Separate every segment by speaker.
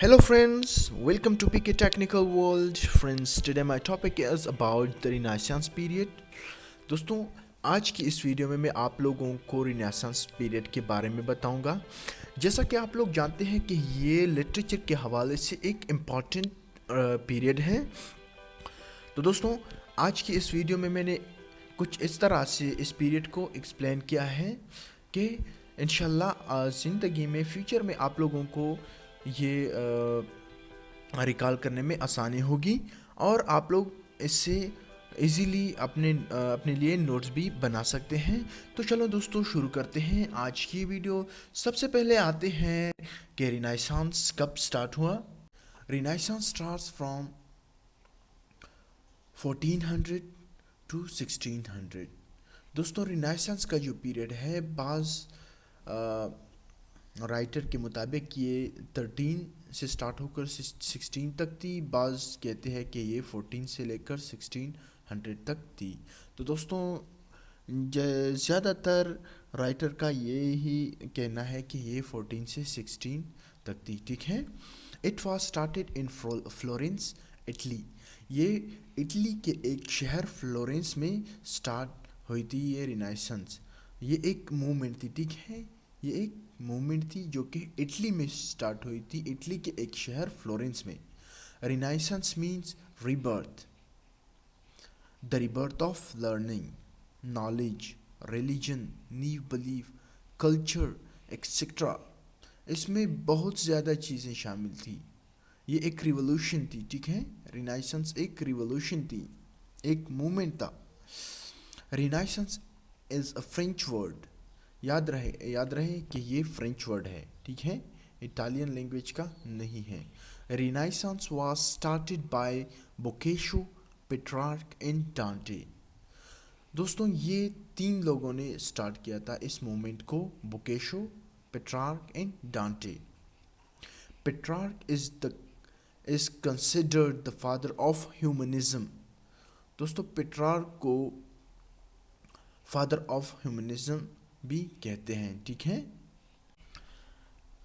Speaker 1: Hello friends, welcome to PK Technical World. Friends, today my topic is about the Renaissance period. दोस्तों, आज की इस video में मैं आप लोगों को रिनेसांस पीरियड के बारे में बताऊंगा। जैसा कि आप लोग जानते हैं कि ये लिटरेचर के हवाले से एक इम्पॉर्टेंट पीरियड है। तो दोस्तों, आज की इस वीडियो में मैंने कुछ इस तरह से इस पीरियड को एक्सप्लेन किया है कि इंशाल्लाह ज़िंदगी में फ्यूचर में आप लोगों को ये रिकॉल करने में आसानी होगी और आप लोग इससे इजीली अपने लिए नोट्स भी बना सकते हैं। तो चलो दोस्तों, शुरू करते हैं आज की वीडियो। सबसे पहले आते हैं कि रिनाइसांस कब स्टार्ट हुआ। रिनाइसांस स्टार्ट्स फ्रॉम 1400 टू 1600। दोस्तों, रिनाइसांस का जो पीरियड है, बाज़ राइटर के मुताबिक ये 13 से स्टार्ट होकर 16 तक थी। बाज़ कहते हैं कि ये 14 से लेकर 1600 तक थी। तो दोस्तों, ज़्यादातर राइटर का ये ही कहना है कि ये 14 से 16 तक थी। ठीक है। It was started in Florence, Italy. ये इटली के एक शहर फ्लोरेंस में स्टार्ट हुई थी ये रिनाइसेंस। ये एक मूवमेंट थी। ठीक है, ये एक मूवमेंट थी जो कि इटली में स्टार्ट हुई थी, इटली के एक शहर फ्लोरेंस में। Renaissance means rebirth, the rebirth of learning, knowledge, religion, new belief, culture etcetera. इसमें बहुत ज़्यादा चीज़ें शामिल थी। ये एक रिवोल्यूशन थी। ठीक है, रिनाइसेंस एक रिवोल्यूशन थी, एक मूवमेंट था। Renaissance is a French word. याद रहे कि ये फ्रेंच वर्ड है। ठीक है, इटालियन लैंग्वेज का नहीं है। Renaissance was started by Boccaccio, Petrarch and Dante. दोस्तों, ये तीन लोगों ने स्टार्ट किया था इस मूवमेंट को, Boccaccio, Petrarch and Dante. Petrarch is considered the father of humanism. दोस्तों, पेट्रार्क को फादर ऑफ ह्यूमनिज्म भी कहते हैं। ठीक है।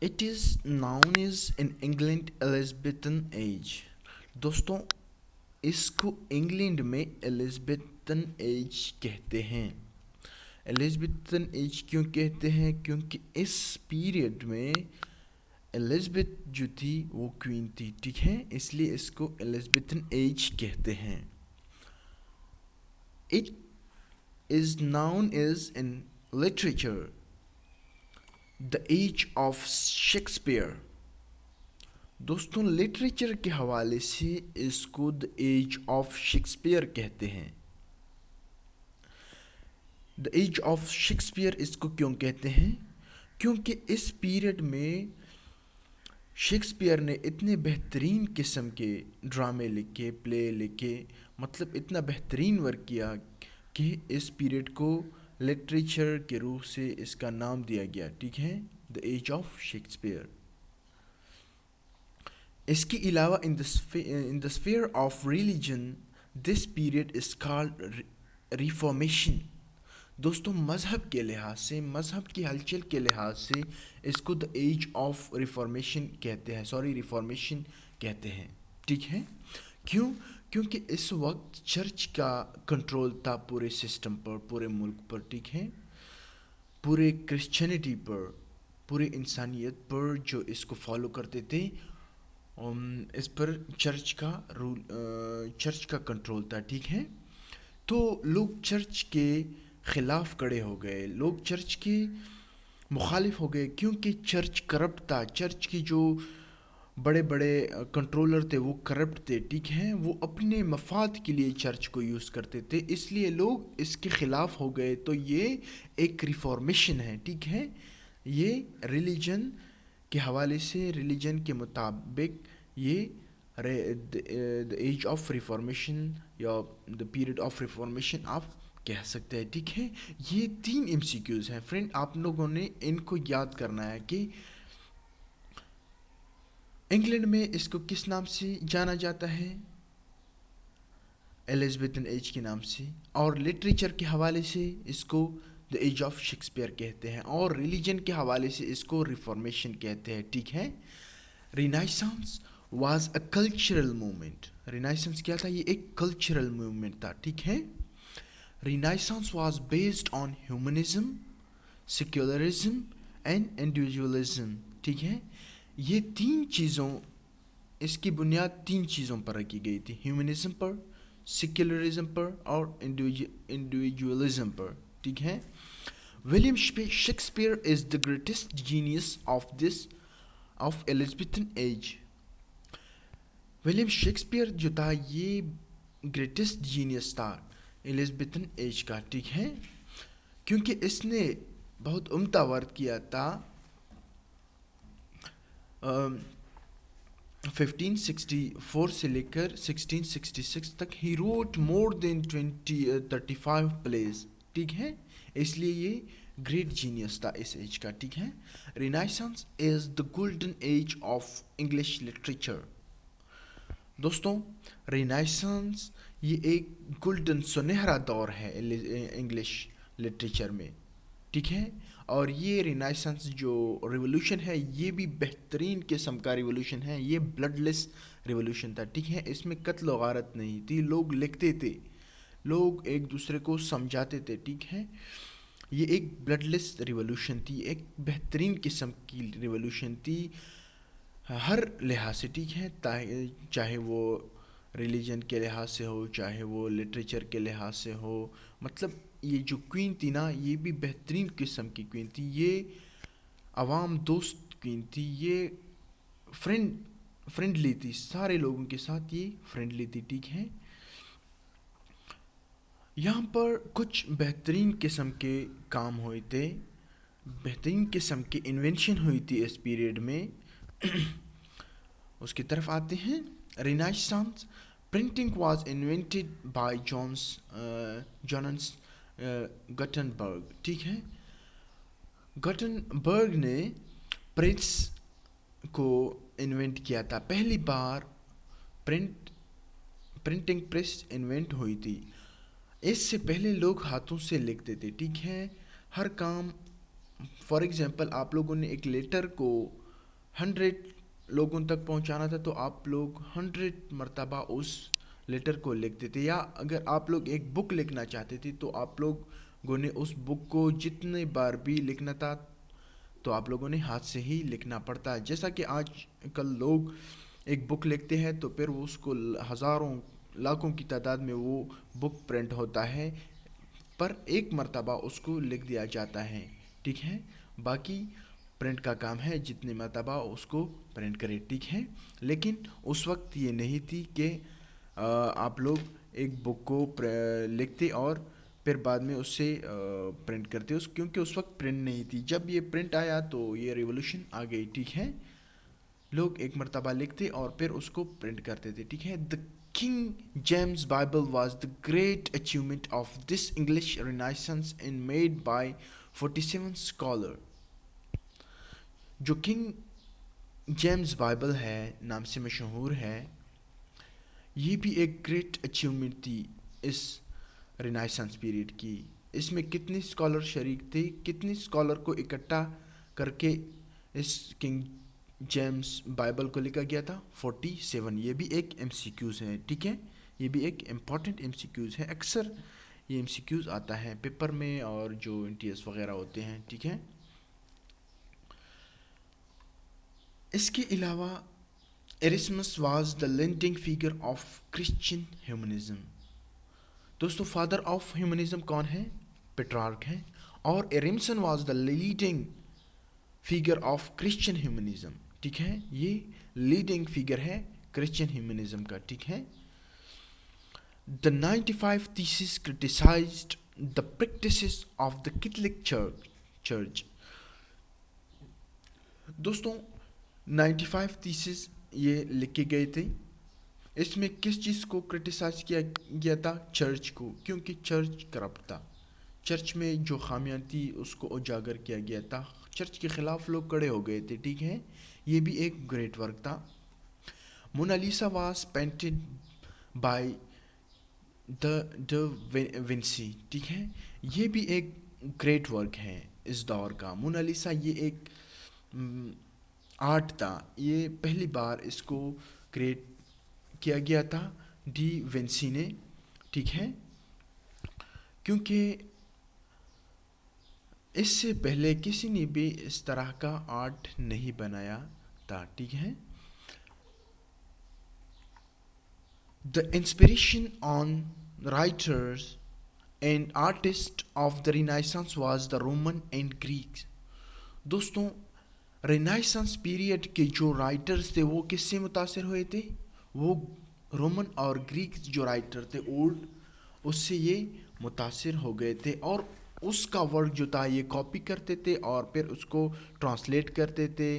Speaker 1: It is known is in England Elizabethan age. दोस्तों, इसको इंग्लैंड में एलिज़ाबेथन एज कहते हैं। एलिज़ाबेथन एज क्यों कहते हैं? क्योंकि इस पीरियड में एलिज़ाबेथ जो थी वो क्वीन थी। ठीक है, इसलिए इसको एलिज़ाबेथन एज कहते हैं। It is known is in literature the age of Shakespeare. दोस्तों, लिटरेचर के हवाले से इसको द एज ऑफ शेक्सपियर कहते हैं। द एज ऑफ शेक्सपियर इसको क्यों कहते हैं? क्योंकि इस पीरियड में शेक्सपियर ने इतने बेहतरीन किस्म के ड्रामे लिखे, प्ले लिखे, मतलब इतना बेहतरीन वर्क किया कि इस पीरियड को लिटरेचर के रूप से इसका नाम दिया गया। ठीक है, द एज ऑफ शेक्सपियर। इसके अलावा in the sphere of religion this period is called reformation. दोस्तों, मज़हब के लिहाज से, मज़हब की हलचल के लिहाज से इसको द एज ऑफ रिफॉर्मेशन कहते हैं, रिफॉर्मेशन कहते हैं। ठीक है। क्यों? क्योंकि इस वक्त चर्च का कंट्रोल था पूरे सिस्टम पर, पूरे मुल्क पर। ठीक है, पूरे क्रिश्चियनिटी पर, पूरे इंसानियत पर जो इसको फॉलो करते थे, इस पर चर्च का रूल, चर्च का कंट्रोल था। ठीक है। तो लोग चर्च के ख़िलाफ़ खड़े हो गए, लोग चर्च के मुखालिफ हो गए, क्योंकि चर्च करप्ट था। चर्च की जो बड़े बड़े कंट्रोलर थे वो करप्ट थे। ठीक है, वो अपने मफाद के लिए चर्च को यूज़ करते थे, इसलिए लोग इसके ख़िलाफ़ हो गए। तो ये एक रिफॉर्मेशन है। ठीक है, ये रिलीजन के हवाले से, रिलीजन के मुताबिक ये द एज ऑफ रिफॉर्मेशन या द पीरियड ऑफ रिफॉर्मेशन आप कह सकते हैं। ठीक है, ये 3 MCQs हैं फ्रेंड, आप लोगों ने इनको याद करना है कि इंग्लैंड में इसको किस नाम से जाना जाता है? एलिज़ाबेथन एज के नाम से। और लिटरेचर के हवाले से इसको द एज ऑफ शेक्सपियर कहते हैं, और रिलीजन के हवाले से इसको रिफॉर्मेशन कहते हैं। ठीक है। Renaissance was a cultural movement. Renaissance क्या था? ये एक कल्चरल मूवमेंट था, ठीक है। Renaissance was based on humanism, secularism and individualism, ठीक है। ये तीन चीज़ों, इसकी बुनियाद तीन चीज़ों पर रखी गई थी, ह्यूमनिज्म पर, सेक्युलरिज्म पर और इंडिविजुअलिज्म पर, ठीक है। William Shakespeare is the greatest genius of Elizabethan age. William Shakespeare जो था ये ग्रेटेस्ट जीनियस था एलिजाबेथन एज का, ठीक है, क्योंकि इसने बहुत उम्दा वर्क किया था 1564 से लेकर 1666 तक। He wrote more than 35 plays, ठीक है, इसलिए ये ग्रेट जीनियस था इस एज का, ठीक है। Renaissance is the golden age of English literature. दोस्तों, रिनाइसेंस ये एक गोल्डन सुनहरा दौर है इंग्लिश लिटरेचर में, ठीक है। और ये रिनाइसेंस जो रिवोल्यूशन है ये भी बेहतरीन किस्म का रिवोल्यूशन है। ये ब्लडलेस रिवोल्यूशन था, ठीक है। इसमें कत्ल व गारत नहीं थी, लोग लिखते थे, लोग एक दूसरे को समझाते थे, ठीक है। ये एक ब्लडलेस रिवोल्यूशन थी, एक बेहतरीन किस्म की रिवोल्यूशन थी हर लिहाज से, ठीक है। चाहे वो रिलीजन के लिहाज से हो, चाहे वो लिटरेचर के लिहाज से हो, मतलब ये जो क्वीन थी ना ये भी बेहतरीन किस्म की क्वीन थी। ये आवाम दोस्त क्वीन थी, ये फ्रेंडली थी, सारे लोगों के साथ ये फ्रेंडली थी, ठीक है। यहाँ पर कुछ बेहतरीन किस्म के काम हुए थे, बेहतरीन किस्म की इन्वेंशन हुई थी इस पीरियड में। उसकी तरफ आते हैं। Renaissance printing was invented by Johannes Gutenberg, ठीक है। गटनबर्ग ने प्रेस को इन्वेंट किया था, पहली बार प्रिंटिंग प्रेस इन्वेंट हुई थी। इससे पहले लोग हाथों से लिखते थे, ठीक है, हर काम। फॉर एग्जांपल आप लोगों ने एक लेटर को 100 लोगों तक पहुंचाना था तो आप लोग 100 मरतबा उस लेटर को लिखते थे, या अगर आप लोग एक बुक लिखना चाहते थे तो आप लोगों ने उस बुक को जितने बार भी लिखना था तो आप लोगों ने हाथ से ही लिखना पड़ता है। जैसा कि आज कल लोग एक बुक लिखते हैं तो फिर वो उसको हज़ारों लाखों की तादाद में वो बुक प्रिंट होता है, पर एक मर्तबा उसको लिख दिया जाता है, ठीक है। बाकी प्रिंट का काम है जितने मर्तबा उसको प्रिंट करें, ठीक है। लेकिन उस वक्त ये नहीं थी कि आप लोग एक बुक को लिखते और फिर बाद में उससे प्रिंट करते क्योंकि उस वक्त प्रिंट नहीं थी। जब ये प्रिंट आया तो ये रिवोल्यूशन आ गई, ठीक है। लोग एक मर्तबा लिखते और फिर उसको प्रिंट करते थे, ठीक है। The king James Bible was the great achievement of this English renaissance in made by 47 scholar. जो किंग जेम्स बाइबल है, नाम से मशहूर है, ये भी एक ग्रेट अचीवमेंट थी इस रिनाइसेंस पीरियड की। इसमें कितने स्कॉलर शरीक थे, कितने स्कॉलर को इकट्ठा करके इस किंग जेम्स बाइबल को लिखा गया था? 47। ये भी एक MCQs है, ठीक है, ये भी एक इम्पॉर्टेंट MCQs है। अक्सर ये MCQs आता है पेपर में और जो NTS वगैरह होते हैं, ठीक है। इसके अलावा Erasmus was the leading figure of Christian humanism. दोस्तों, फादर ऑफ ह्यूमनिज्म कौन है? पेट्रार्क है। और Erasmus was the leading figure of Christian humanism, ठीक है, ये लीडिंग फिगर है क्रिश्चियन ह्यूमनिज्म का, ठीक है। The 95 thesis criticised the practices of the Catholic church. दोस्तों, 95 थीसिस ये लिखे गए थे। इसमें किस चीज़ को क्रिटिसाइज किया गया था? चर्च को, क्योंकि चर्च करप्ट था। चर्च में जो खामियां थी उसको उजागर किया गया था, चर्च के ख़िलाफ़ लोग खड़े हो गए थे, ठीक है। ये भी एक ग्रेट वर्क था। Mona Lisa was painted by da Vinci, ठीक है, ये भी एक ग्रेट वर्क है इस दौर का। मोनालिसा ये एक आर्ट था, ये पहली बार इसको क्रिएट किया गया था डी विंसी ने, ठीक है, क्योंकि इससे पहले किसी ने भी इस तरह का आर्ट नहीं बनाया था, ठीक है। The inspiration on writers and artists of the Renaissance was the Roman and Greeks. दोस्तों, रेनाइसेंस पीरियड के जो राइटर्स थे वो किससे मुतासिर हुए थे? वो रोमन और ग्रीक जो राइटर थे ओल्ड, उससे ये मुतासिर हो गए थे और उसका वर्क जो था ये कॉपी करते थे और फिर उसको ट्रांसलेट करते थे,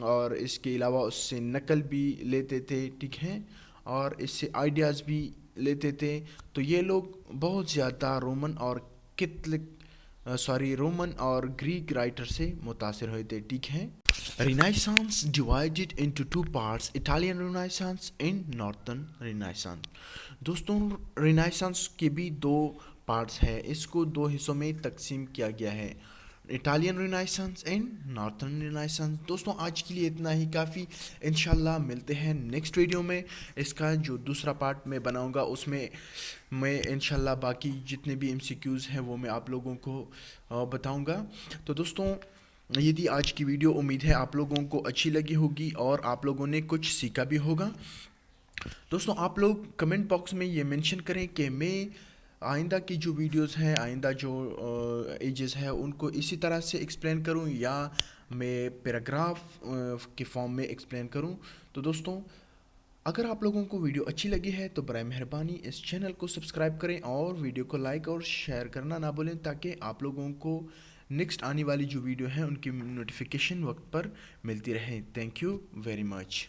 Speaker 1: और इसके अलावा उससे नकल भी लेते थे, ठीक है, और इससे आइडियाज़ भी लेते थे। तो ये लोग बहुत ज़्यादा रोमन और ग्रीक राइटर से मुतासिर हुए थे, ठीक है। Renaissance divided into two parts, Italian Renaissance and Northern Renaissance. दोस्तों, Renaissance के भी दो पार्ट्स हैं, इसको दो हिस्सों में तकसीम किया गया है, Italian renaissance and northern renaissance. दोस्तों, आज के लिए इतना ही काफ़ी, इंशाल्लाह मिलते हैं नेक्स्ट वीडियो में। इसका जो दूसरा पार्ट मैं बनाऊंगा उसमें मैं इंशाल्लाह बाकी जितने भी एमसीक्यूज़ हैं वो मैं आप लोगों को बताऊंगा। तो दोस्तों, यदि आज की वीडियो उम्मीद है आप लोगों को अच्छी लगी होगी और आप लोगों ने कुछ सीखा भी होगा। दोस्तों, आप लोग कमेंट बॉक्स में ये मेंशन करें कि मैं आइंदा की जो वीडियोस हैं, आइंदा जो एजेस है उनको इसी तरह से एक्सप्लेन करूं या मैं पैराग्राफ के फॉर्म में एक्सप्लेन करूं। तो दोस्तों, अगर आप लोगों को वीडियो अच्छी लगी है तो बराए मेहरबानी इस चैनल को सब्सक्राइब करें और वीडियो को लाइक और शेयर करना ना भूलें, ताकि आप लोगों को नेक्स्ट आने वाली जो वीडियो है उनकी नोटिफिकेशन वक्त पर मिलती रहे। Thank you very much.